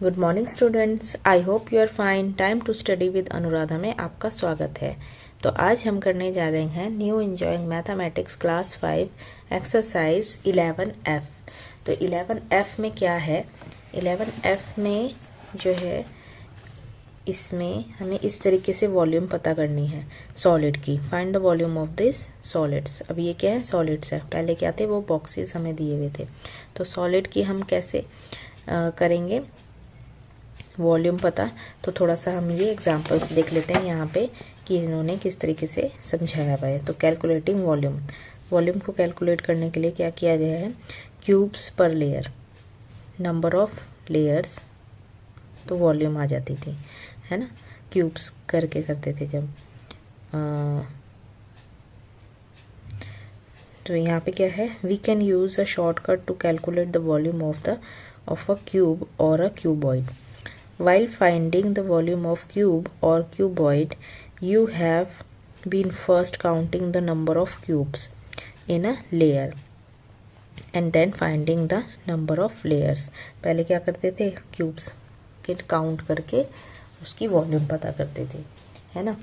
Good morning students, I hope you are fine. Time to study with Anuradha में आपका स्वागत है। तो आज हम करने जा रहे हैं new enjoying mathematics class 5 exercise 11F। तो 11F में क्या है? 11F में जो है इसमें हमें इस तरीके से वॉल्यूम पता करनी है सॉलिड की। Find the volume of this solids. अब ये क्या है? सॉलिड्स है। पहले क्या थे? वो बॉक्सेस हमें दिए हुए थे। तो सॉलिड की हम कैसे करेंगे वॉल्यूम पता? तो थोड़ा सा हम ये एग्जांपल्स देख लेते हैं यहाँ पे कि इन्होंने किस तरीके से समझाया हुआ है। तो कैलकुलेटिंग वॉल्यूम, वॉल्यूम को कैलकुलेट करने के लिए क्या किया गया है? क्यूब्स पर लेयर, नंबर ऑफ लेयर्स, तो वॉल्यूम आ जाती थी, है ना। क्यूब्स करके करते थे जब तो यहाँ पे क्या है? We can use a shortcut to calculate the volume of a cube और a cuboid. While finding the volume of cube or cuboid, you have been first counting the number of cubes in a layer and then finding the number of layers. पहले क्या करते थे? Cubes के count करके उसकी volume पता करते थे, है ना।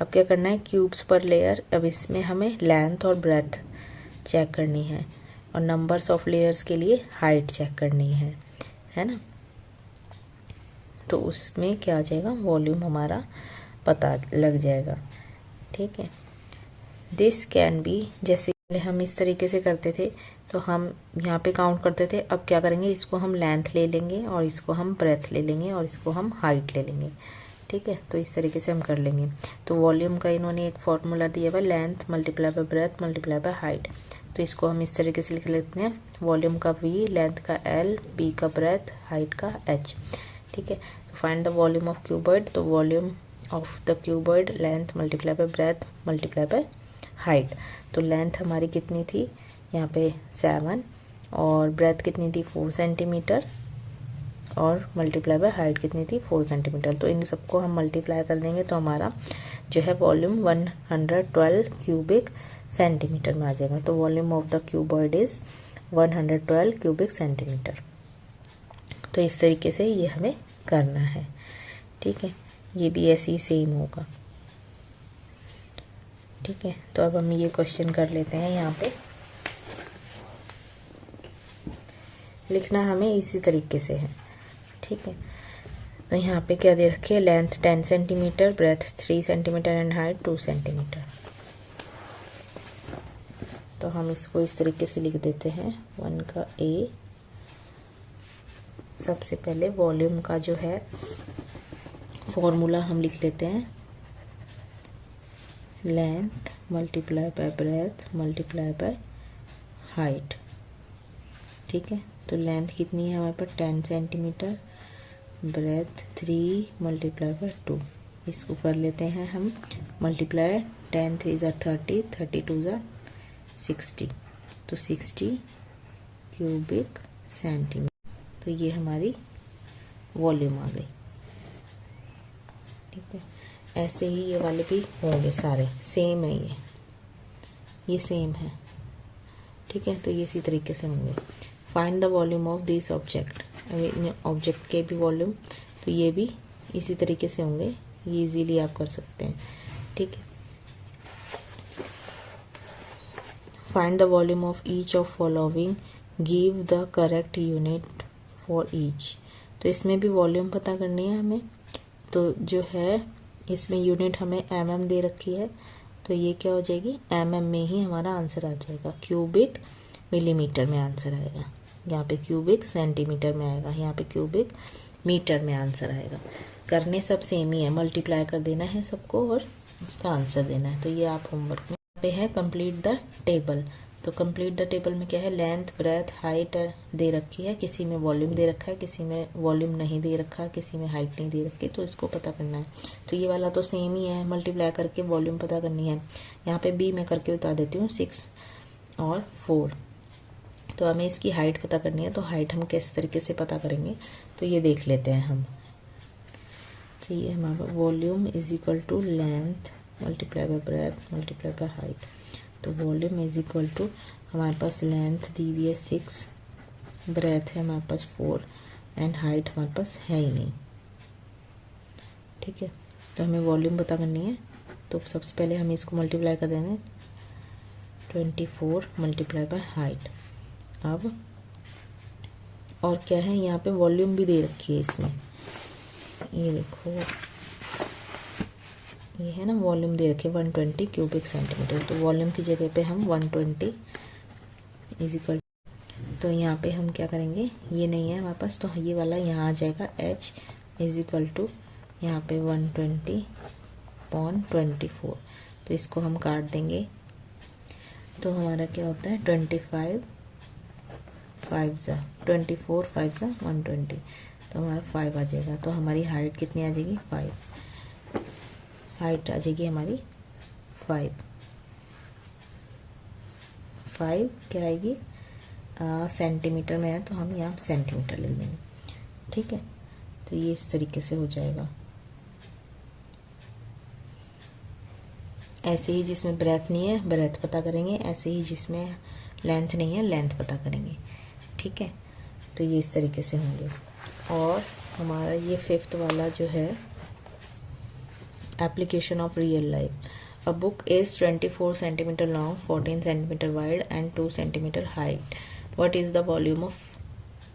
अब क्या करना है? क्यूब्स पर लेयर। अब इसमें हमें लेंथ और ब्रेथ चेक करनी है और नंबर्स ऑफ लेयर्स के लिए हाइट चेक करनी है ना। तो उसमें क्या आ जाएगा? वॉल्यूम हमारा पता लग जाएगा, ठीक है। दिस कैन बी, जैसे पहले हम इस तरीके से करते थे तो हम यहाँ पे काउंट करते थे। अब क्या करेंगे? इसको हम लेंथ ले लेंगे और इसको हम ब्रेथ ले लेंगे और इसको हम हाइट ले लेंगे, ठीक है। तो इस तरीके से हम कर लेंगे। तो वॉल्यूम का इन्होंने एक फॉर्मूला दिया हुआ, length multiply by breadth multiply by height. तो इसको हम इस तरीके से लिख लेते हैं, वॉल्यूम का V, लेंथ का L, B का ब्रेथ, हाइट का H, ठीक है। तो find the volume of cuboid. तो volume of the cuboid, length multiply by breadth multiply by height. तो लेंथ हमारी कितनी थी यहाँ पे? 7, और ब्रेथ कितनी थी? 4 सेंटीमीटर, और मल्टीप्लाई बाय हाइट कितनी थी? 4 सेंटीमीटर। तो इन सबको हम मल्टीप्लाई कर देंगे तो हमारा जो है वॉल्यूम 112 क्यूबिक सेंटीमीटर में आ जाएगा। तो volume of the cuboid is 112 cubic centimetre. तो इस तरीके से ये हमें करना है, ठीक है। ये भी ऐसे ही सेम होगा, ठीक है। तो अब हम ये क्वेश्चन कर लेते हैं। यहाँ पे लिखना हमें इसी तरीके से है, ठीक है। तो यहाँ पे क्या दे रखे? Length 10 centimetre, breadth 3 centimetre and height 2 centimetre. तो हम इसको इस तरीके से लिख देते हैं। 1 का A, सबसे पहले वॉल्यूम का जो है फॉर्मूला हम लिख लेते हैं, length multiply by breadth multiply by height, ठीक है। तो लेंथ कितनी है हमारे पास? 10 सेंटीमीटर, ब्रेथ 3 मल्टीप्लाई बाय 2। इसको कर लेते हैं हम मल्टीप्लाई। 10 3 ज़ा 30, 30 2 ज़ा 60, तो 60 क्यूबिक सेंटीमीटर। तो ये हमारी वॉल्यूम आ गई, ठीक है। ऐसे ही ये वाले भी होंगे, सारे सेम है, ये सेम है, ठीक है। तो ये इसी तरीके से होंगे। Find the volume of this object. Object के भी वॉल्यूम, तो ये भी इसी तरीके से होंगे। ये इजीली आप कर सकते हैं, ठीक है। Find the volume of each of following, give the correct unit for each. तो इसमें भी वॉल्यूम पता करनी है हमें। तो जो है इसमें यूनिट हमें mm दे रखी है, तो ये क्या हो जाएगी? mm में ही हमारा आंसर आ जाएगा। क्यूबिक मिलीमीटर में आंसर आएगा, यहाँ पे क्यूबिक सेंटीमीटर में आएगा, यहाँ पे क्यूबिक मीटर में आंसर आएगा। करने सब सेम ही है, मल्टीप्लाई कर देना है सबको और उसका आंसर देना है। तो ये आप होमवर्क में पे है। Complete the table. तो कंप्लीट द टेबल में क्या है? लेंथ ब्रेथ हाइट दे रखी है, किसी में वॉल्यूम दे रखा है, किसी में वॉल्यूम नहीं दे रखा, किसी में हाइट नहीं दे रखी। तो इसको पता करना है। तो ये वाला तो सेम ही है, मल्टीप्लाई करके वॉल्यूम पता करनी है। यहाँ पे बी मैं करके बता देती हूँ, 6 और 4। तो हमें इसकी हाइट पता करनी है। तो हाइट हम किस तरीके से पता करेंगे? तो ये देख लेते हैं हम। तो ये हमारा volume is equal to length multiply by breadth multiply by height. तो वॉल्यूम इज इक्वल टू, हमारे पास लेंथ दी हुई है 6 ब्रेथ है हमारे पास 4 एंड हाइट हमारे पास है ही नहीं। ठीक है, तो हमें वॉल्यूम पता करनी है। तो सबसे पहले हमें इसको मल्टीप्लाई कर देना है, 24 मल्टीप्लाई बाय हाइट। अब और क्या है, यहाँ पे वॉल्यूम भी दे रखी है इसमें, ये देखो ये है ना, वॉल्यूम दे रखी है 120 क्यूबिक सेंटीमीटर। तो वॉल्यूम की जगह पे हम 120 इजिकल, तो यहाँ पे हम क्या करेंगे, ये नहीं है हमारे पास तो ये वाला यहाँ आ जाएगा, h इजिकल टू यहाँ पे 120/24। तो इसको हम काट देंगे, तो हमारा क्या होता है 24 5 ज़ा 120, तो हमारा 5 आ जाएगा। तो हमारी हाइट कितनी आ जाएगी 5, हाइट आ जाएगी हमारी 5 क्या आएगी सेंटीमीटर में है, तो हम यहाँ सेंटीमीटर लिख देंगे। ठीक है, तो ये इस तरीके से हो जाएगा। ऐसे ही जिसमें ब्रेथ नहीं है ब्रेथ पता करेंगे, ऐसे ही जिसमें लेंथ नहीं है लेंथ पता करेंगे। ठीक है, तो ये इस तरीके से होंगे। और हमारा ये 5th वाला जो है, application of real life. A book is 24 centimetre long, 14 centimetre wide and 2 centimetre height. What is the volume of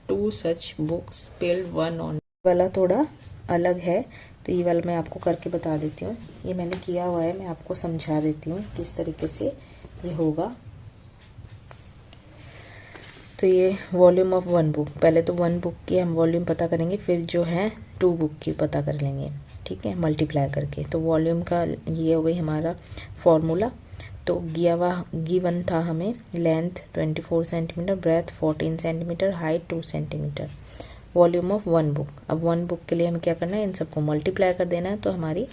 2 such books peeled one on. वाला थोड़ा अलग है, तो ये वाला मैं आपको करके बता देती हूँ। ये मैंने किया हुआ है, मैं आपको समझा देती हूँ किस तरीके से ये होगा। तो ये वॉल्यूम ऑफ 1 बुक, पहले तो 1 बुक की हम वॉल्यूम पता करेंगे, फिर जो है 2 बुक की पता कर लेंगे। ठीक है, मल्टीप्लाई करके। तो वॉल्यूम का ये हो गई हमारा फॉर्मूला। तो गिवन था हमें length 24 centimetre, breadth 14 centimetre, height 2 centimetre, volume of 1 book. अब 1 बुक के लिए हमें क्या करना है, इन सबको मल्टीप्लाई कर देना है, तो हमारी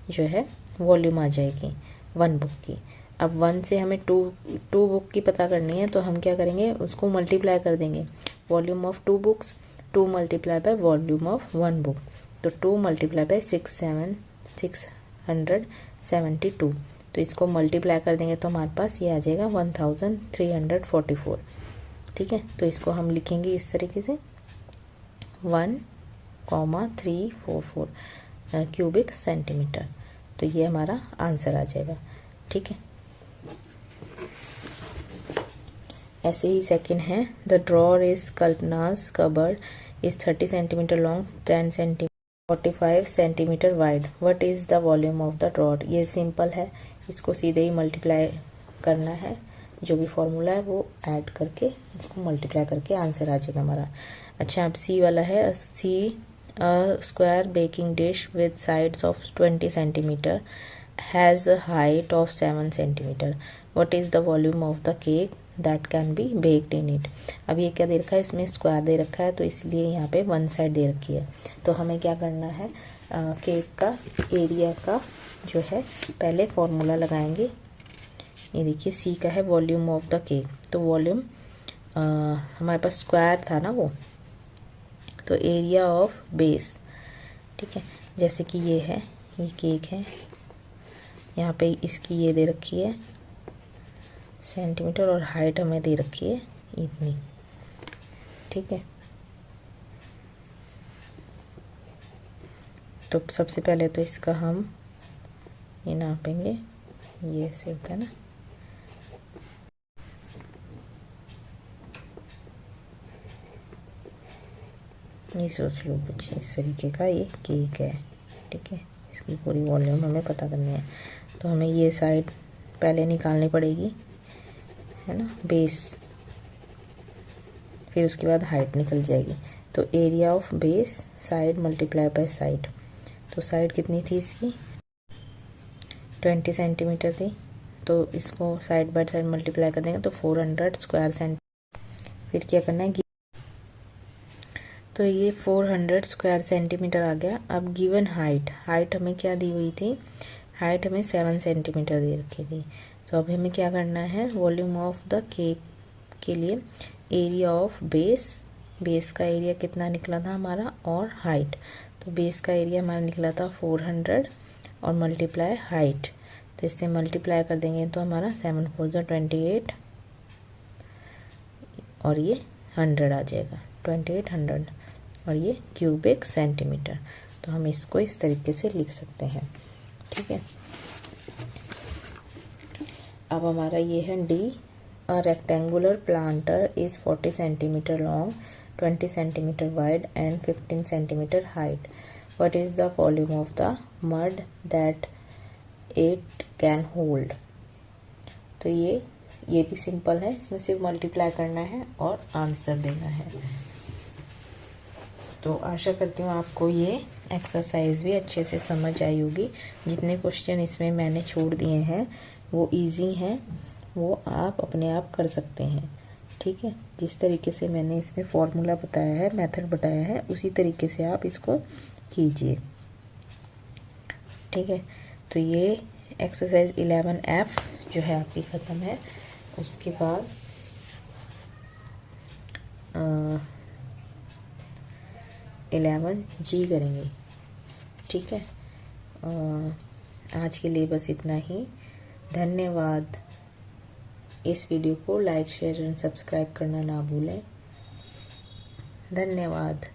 जो है वॉल्यूम आ जाएगी 1 बुक की। अब 1 से हमें 2 बुक की पता करनी है, तो हम क्या करेंगे, उसको मल्टीप्लाई कर देंगे। Volume of 2 books, 2 multiply by volume of 1 book, तो 2 मल्टीप्लाई बाय 672। तो इसको मल्टीप्लाई कर देंगे तो हमारे पास ये आ जाएगा 1344। ठीक है, तो इसको हम लिखेंगे इस तरीके से 1,344 क्यूबिक सेंटीमीटर। तो ये हमारा आंसर आ जाएगा। ठीक है, ऐसे ही सेकंड है, the drawer is Kalpana's cupboard is 30 centimetre long, 10 centimetre 45 centimetre wide. What is the volume of the drawer. ये सिंपल है, इसको सीधे ही मल्टीप्लाई करना है, जो भी फॉर्मूला है वो ऐड करके इसको मल्टीप्लाई करके आंसर आ जाएगा हमारा। अच्छा, अब सी वाला है, C square baking dish with sides of 20 centimetre has a height of 7 centimetre. What is the volume of the cake that can be baked in it. अब ये क्या दे रखा है, इसमें स्क्वायर दे रखा है, तो इसलिए यहाँ पे 1 साइड दे रखी है। तो हमें क्या करना है, केक का एरिया का जो है पहले फॉर्मूला लगाएंगे। ये देखिए, सी का है वॉल्यूम ऑफ द केक, तो वॉल्यूम हमारे पास स्क्वायर था ना वो, तो एरिया ऑफ बेस। ठीक है, जैसे कि ये है, ये केक है, यहाँ पे इसकी ये दे रखी है सेंटीमीटर और हाइट हमें दे रखी है इतनी। ठीक है, तो सबसे पहले तो इसका हम ये नापेंगे, ये ऐसे होता है ना, ये सोच लो कुछ इस तरीके का ये केक है। ठीक है, इसकी पूरी वॉल्यूम हमें पता करनी है, तो हमें ये साइड पहले निकालनी पड़ेगी, है ना, बेस, फिर उसके बाद हाइट निकल जाएगी। तो area of base side multiply by side, तो साइड कितनी थी इसकी 20 सेंटीमीटर थी, तो इसको साइड बाय साइड मल्टीप्लाई कर देंगे तो 400 स्क्वायर सेंटीमीटर। फिर क्या करना है, तो ये 400 स्क्वायर सेंटीमीटर आ गया। अब गिवन हाइट हमें क्या दी हुई थी, हाइट हमें 7 सेंटीमीटर दे रखी थी। तो अब हमें क्या करना है, वॉल्यूम ऑफ द केक के लिए एरिया ऑफ बेस का एरिया कितना निकला था हमारा, और हाइट, तो बेस का एरिया हमारा निकला था 400 और मल्टीप्लाई हाइट, तो इससे मल्टीप्लाई कर देंगे तो हमारा 7 4 28 और ये 100 आ जाएगा, 2800, और ये क्यूबिक सेंटीमीटर। तो हम इसको इस तरीके से लिख सकते हैं, ठीक है। अब हमारा ये है D, a rectangular planter is 40 centimetre long, 20 centimetre wide and 15 centimetre height. What is the volume of the mud that it can hold. तो ये भी सिंपल है, इसमें सिर्फ मल्टीप्लाई करना है और आंसर देना है। तो आशा करती हूँ आपको ये एक्सरसाइज भी अच्छे से समझ आई होगी। जितने क्वेश्चन इसमें मैंने छोड़ दिए हैं वो इजी हैं, वो आप अपने आप कर सकते हैं, ठीक है। जिस तरीके से मैंने इसमें फॉर्मूला बताया है, मेथड बताया है, उसी तरीके से आप इसको कीजिए, ठीक है। तो ये एक्सरसाइज 11F जो है आपकी ख़त्म है। उसके बाद 11G करेंगे, ठीक है। आज के लिए बस इतना ही। धन्यवाद। इस वीडियो को लाइक, शेयर एंड सब्सक्राइब करना ना भूलें। धन्यवाद।